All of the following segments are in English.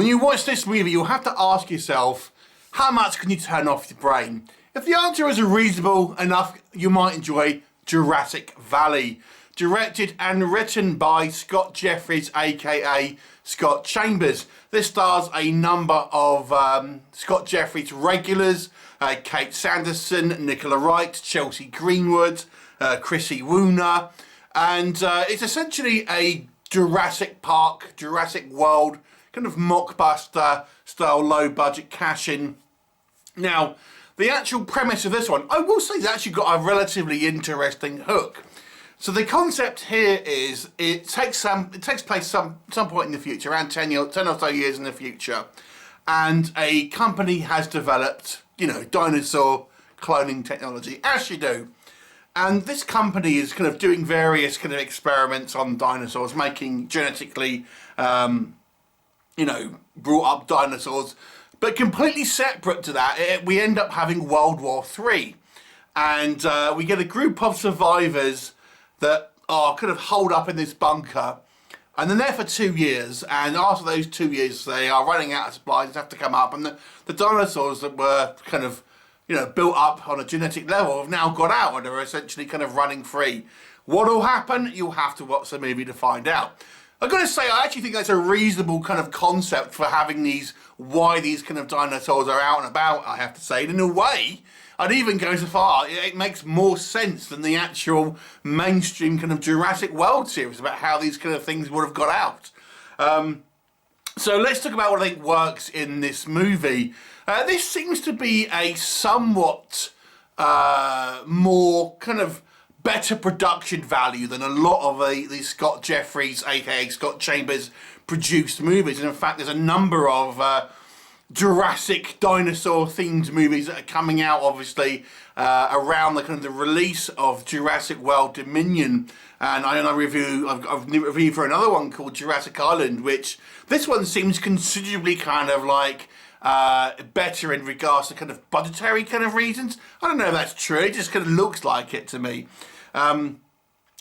when you watch this movie, you'll have to ask yourself, how much can you turn off your brain? If the answer is reasonable enough, you might enjoy Jurassic Valley. Directed and written by Scott Jeffries, aka Scott Chambers. This stars a number of Scott Jeffries regulars, Kate Sanderson, Nicola Wright, Chelsea Greenwood, Chrissy Wooner, and it's essentially a Jurassic Park, Jurassic World kind of mockbuster style low budget cash-in. Now, the actual premise of this one, I will say, it's actually got a relatively interesting hook. So the concept here is it takes place some point in the future, around 10 or so years in the future, and a company has developed, you know, dinosaur cloning technology, as you do. And this company is kind of doing various kind of experiments on dinosaurs, making genetically, you know, brought up dinosaurs. But completely separate to that, we end up having World War III. And we get a group of survivors that are kind of holed up in this bunker, and they're there for 2 years, and after those 2 years they are running out of supplies and have to come up, and the dinosaurs that were kind of, you know, built up on a genetic level have now got out and are essentially kind of running free. What will happen? You'll have to watch the movie to find out. I've got to say, I actually think that's a reasonable kind of concept for having these, why these kind of dinosaurs are out and about, I have to say. And in a way, I'd even go so far, it makes more sense than the actual mainstream kind of Jurassic World series about how these kind of things would have got out. So let's talk about what I think works in this movie. This seems to be a somewhat more kind of better production value than a lot of the Scott Jeffries, aka Scott Chambers, produced movies. And in fact, there's a number of Jurassic dinosaur themed movies that are coming out, obviously, around the kind of the release of Jurassic World Dominion. And I've reviewed for another one called Jurassic Island, which this one seems considerably kind of like better in regards to kind of budgetary kind of reasons. I don't know if that's true, it just kind of looks like it to me. The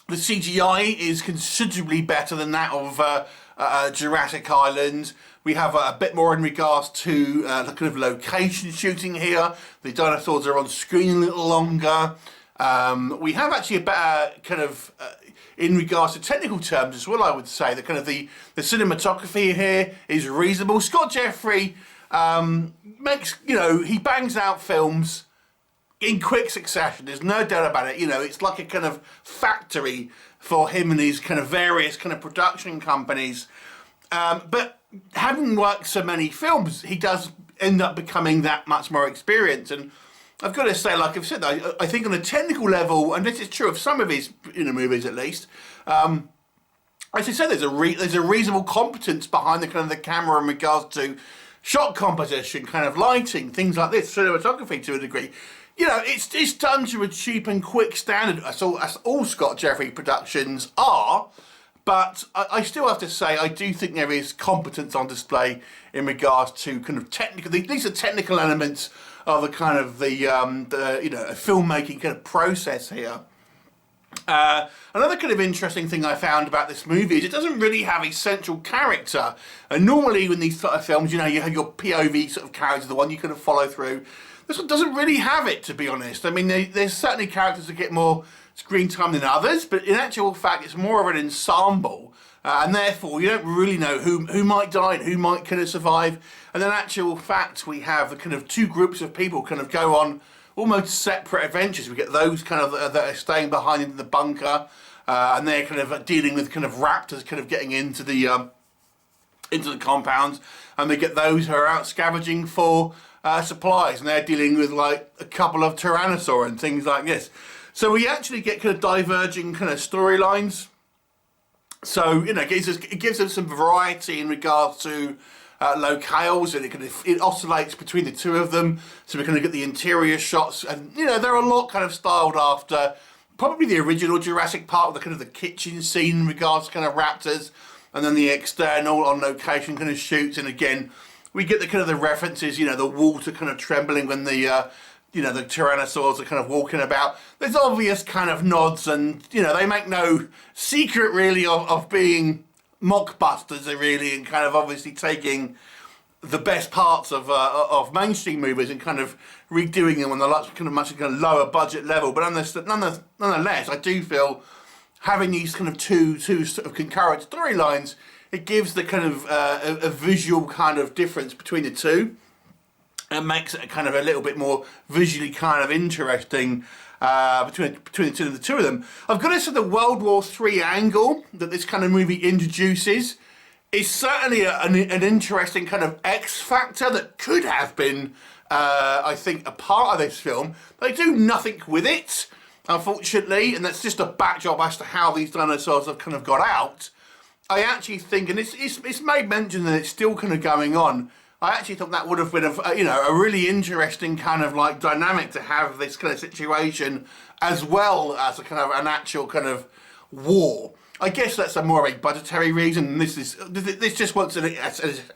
CGI is considerably better than that of Jurassic Island. We have a bit more in regards to the kind of location shooting here. The dinosaurs are on screen a little longer. We have actually a better kind of, in regards to technical terms as well, I would say, the kind of the cinematography here is reasonable. Scott Jeffrey makes, you know, he bangs out films in quick succession, there's no doubt about it. You know, it's like a kind of factory for him and his kind of various kind of production companies. But having worked so many films, he does end up becoming that much more experienced. And I've got to say, like I've said, I think on a technical level, and this is true of some of his, you know, movies at least, as I said, there's a reasonable competence behind the kind of the camera in regards to shot composition, kind of lighting, things like this, cinematography to a degree. You know, it's done to a cheap and quick standard, as all Scott Jeffrey productions are, but I still have to say, I do think there is competence on display in regards to kind of technical, these are technical elements of the kind of the you know, filmmaking kind of process here. Another kind of interesting thing I found about this movie is it doesn't really have a central character. And normally when these sort of films, you know, you have your POV sort of character, the one you kind of follow through. This one doesn't really have it, to be honest. I mean, there's certainly characters that get more screen time than others, but in actual fact, it's more of an ensemble. And therefore, you don't really know who might die and who might kind of survive. And in actual fact, we have the kind of two groups of people kind of go on almost separate adventures. We get those kind of that are staying behind in the bunker, and they're kind of dealing with kind of raptors kind of getting into the compounds, and we get those who are out scavenging for supplies, and they're dealing with like a couple of tyrannosaur and things like this. So we actually get kind of diverging kind of storylines. So, you know, it gives us some variety in regards to locales, and it oscillates between the two of them, so we're going to get the interior shots, and you know, they're a lot kind of styled after probably the original Jurassic Park, the kind of the kitchen scene in regards to kind of raptors, and then the external on location kind of shoots, and again we get the kind of the references, you know, the water kind of trembling when the you know, the tyrannosaurs are kind of walking about. There's obvious kind of nods, and you know, they make no secret really of being mockbusters really, and kind of obviously taking the best parts of mainstream movies and kind of redoing them on the much lower budget level. But nonetheless, I do feel having these kind of two sort of concurrent storylines, it gives the kind of a visual kind of difference between the two, and makes it kind of a little bit more visually kind of interesting between the two of them. I've got to say the World War III angle that this kind of movie introduces is certainly an interesting kind of X factor that could have been, I think, a part of this film. They do nothing with it, unfortunately, and that's just a backdrop as to how these dinosaurs have kind of got out. I actually think, and it's made mention that it's still kind of going on, I actually thought that would have been a really interesting kind of like dynamic to have this kind of situation as well as a kind of an actual kind of war. I guess that's more of a budgetary reason. This just wants an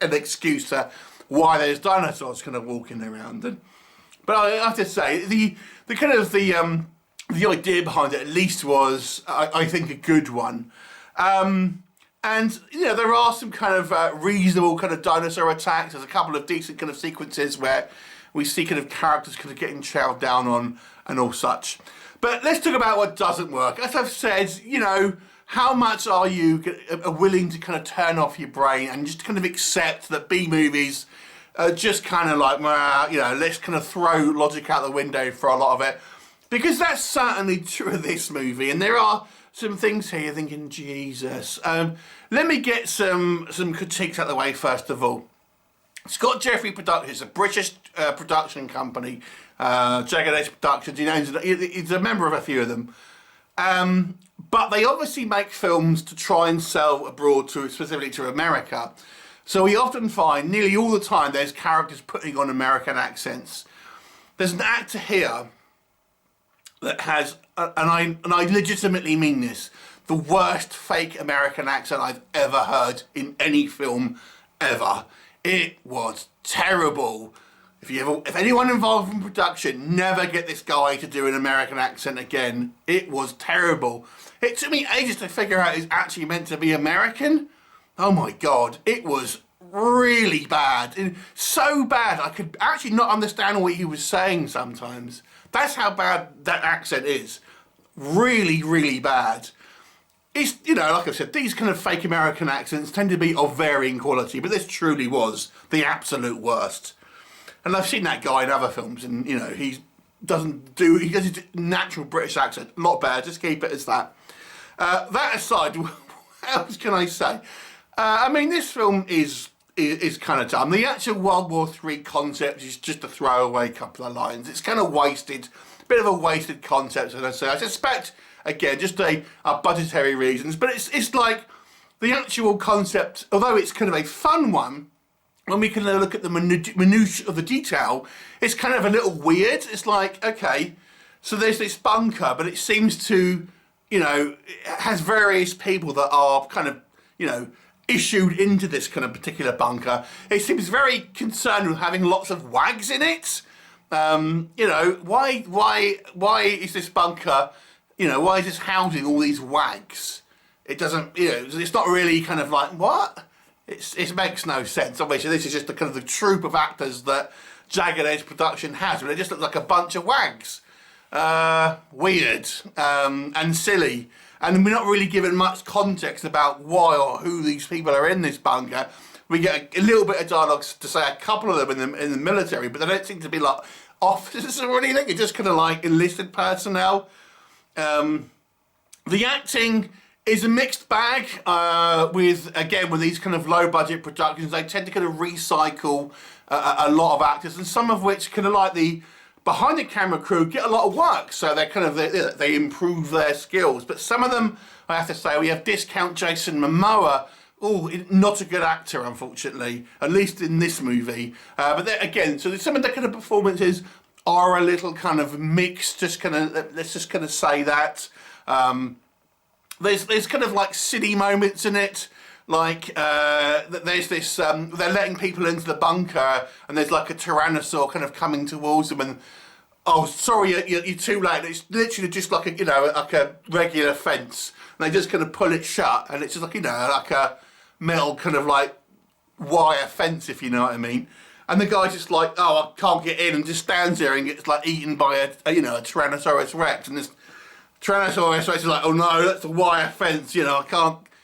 excuse to why there's dinosaurs kind of walking around. But I have to say the idea behind it at least was I think a good one. And there are some kind of reasonable kind of dinosaur attacks. There's a couple of decent kind of sequences where we see kind of characters kind of getting chowed down on and all such. But let's talk about what doesn't work. As I've said, how much are you willing to kind of turn off your brain and just kind of accept that B movies are just kind of like, let's kind of throw logic out the window for a lot of it, because that's certainly true of this movie. And there are some things here you're thinking, Jesus. Let me get some critiques out of the way first of all. Scott Jeffrey Productions, a British production company, Jagged Edge Productions. He's a member of a few of them. But they obviously make films to try and sell abroad, specifically to America. So we often find, nearly all the time, there's characters putting on American accents. There's an actor here that has, and I legitimately mean this, the worst fake American accent I've ever heard in any film ever. It was terrible. If anyone involved in production, never get this guy to do an American accent again. It was terrible. It took me ages to figure out he's actually meant to be American. Oh my God, it was really bad. And so bad I could actually not understand what he was saying sometimes. That's how bad that accent is. Really, really bad. It's, like I said, these kind of fake American accents tend to be of varying quality, but this truly was the absolute worst. And I've seen that guy in other films, and he does his natural British accent. Not bad, just keep it as that. That aside, what else can I say? This film is kind of dumb. The actual World War III concept is just a throwaway couple of lines. It's kind of wasted, a bit of a wasted concept, as I say. I suspect, again, just a budgetary reasons, but it's like the actual concept, although it's kind of a fun one, when we can look at the minutiae of the detail, it's kind of a little weird. It's like, okay, so there's this bunker, but it seems to, it has various people that are kind of, issued into this kind of particular bunker. It seems very concerned with having lots of wags in it. Why is this bunker, why is this housing all these wags? It doesn't, it's not really kind of like, what? It makes no sense. Obviously, this is just the kind of the troupe of actors that Jagged Edge Production has, but it just looks like a bunch of wags. Weird and silly. And we're not really given much context about why or who these people are in this bunker. We get a little bit of dialogue to say a couple of them in the military, but they don't seem to be like officers or anything. It's just kind of like enlisted personnel. The acting is a mixed bag with these kind of low budget productions. They tend to kind of recycle a lot of actors, and some of which kind of like the behind the camera crew get a lot of work, so they improve their skills. But some of them, I have to say, we have discount Jason Momoa. Oh, not a good actor, unfortunately, at least in this movie. But again, so some of the kind of performances are a little kind of mixed. Let's just kind of say that. There's kind of like silly moments in it. Like, there's this, they're letting people into the bunker, and there's like a tyrannosaur kind of coming towards them, and, oh, sorry, you're too late. It's literally just like a regular fence, and they just kind of pull it shut, and it's just like, like a metal kind of like wire fence, if you know what I mean. And the guy's just like, oh, I can't get in, and just stands there and gets like eaten by a Tyrannosaurus Rex. And this Tyrannosaurus Rex is like, oh no, that's a wire fence, I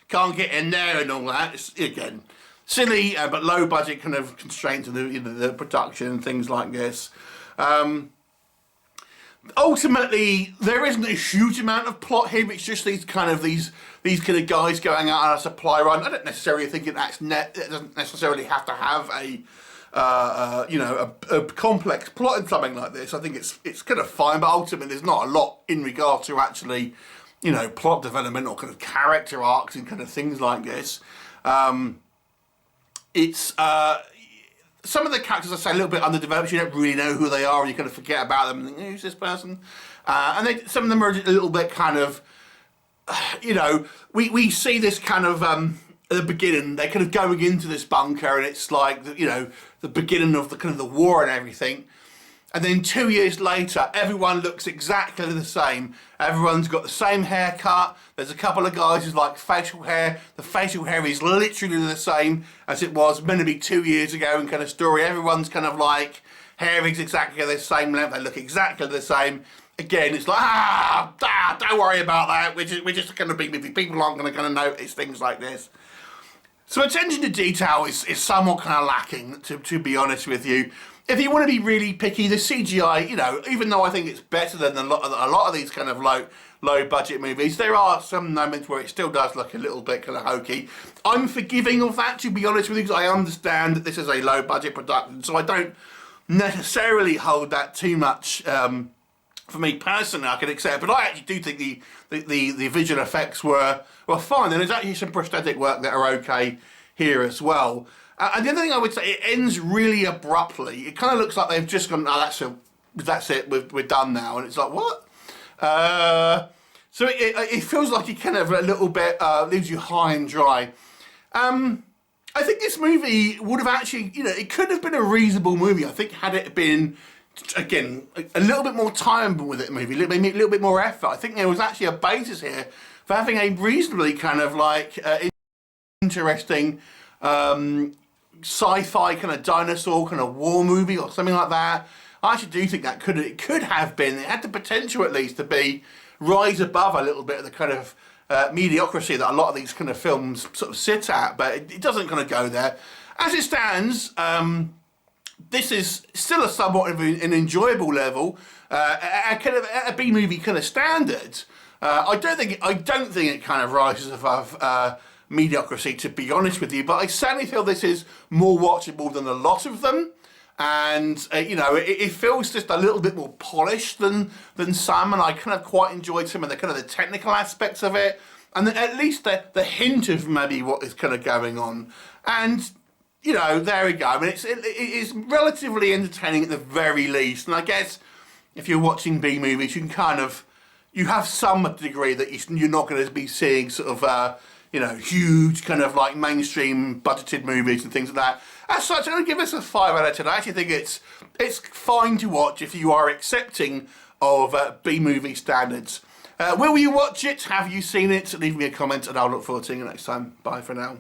can't get in there and all that. It's, again, silly, but low budget kind of constraints of the production and things like this. Ultimately, there isn't a huge amount of plot here. It's just these kind of guys going out on a supply run. I don't necessarily think it doesn't necessarily have to have a complex plot in something like this. I think it's kind of fine, but ultimately there's not a lot in regard to actually, plot development or kind of character arcs and kind of things like this. Some of the characters, I say, a little bit underdeveloped. You don't really know who they are, and you kind of forget about them and think, who's this person? And some of them are a little bit kind of, we see this kind of, at the beginning, they're kind of going into this bunker, and it's like, the beginning of the kind of the war and everything. And then 2 years later, everyone looks exactly the same. Everyone's got the same haircut. There's a couple of guys who's like facial hair. The facial hair is literally the same as it was meant to be 2 years ago in kind of story. Everyone's kind of like, hair is exactly the same length. They look exactly the same. Again, it's like, don't worry about that. We're just going to be movie. People aren't going to kind of notice things like this. So attention to detail is somewhat kind of lacking, to be honest with you. If you want to be really picky, the CGI, even though I think it's better than a lot of these kind of low budget movies, there are some moments where it still does look a little bit kind of hokey. I'm forgiving of that, to be honest with you, because I understand that this is a low budget production, so I don't necessarily hold that too much. For me personally, I can accept, but I actually do think the visual effects were fine, and there's actually some prosthetic work that are okay here as well. And the other thing I would say, it ends really abruptly. It kind of looks like they've just gone, oh, that's it, we're done now. And it's like, what? So it feels like it kind of a little bit leaves you high and dry. I think this movie would have actually, it could have been a reasonable movie. I think had it been, again, a little bit more time with it, maybe a little bit more effort. I think there was actually a basis here for having a reasonably kind of like interesting sci-fi kind of dinosaur kind of war movie or something like that. I actually do think that it could have been. It had the potential at least to rise above a little bit of the kind of mediocrity that a lot of these kind of films sort of sit at, but it doesn't kind of go there. As it stands, this is still a somewhat of an enjoyable level, a B movie kind of standard. I don't think it kind of rises above mediocrity, to be honest with you, but I certainly feel this is more watchable than a lot of them, and it feels just a little bit more polished than some, and I kind of quite enjoyed some of the kind of the technical aspects of it, and at least the hint of maybe what is kind of going on. And there we go. I mean, it is relatively entertaining at the very least, and I guess if you're watching B movies, you have some degree that you're not going to be seeing sort of huge kind of like mainstream budgeted movies and things like that. As such, I'm going to give this a 5 out of 10. I actually think it's fine to watch if you are accepting of B movie standards. Will you watch it? Have you seen it? Leave me a comment and I'll look forward to seeing you next time. Bye for now.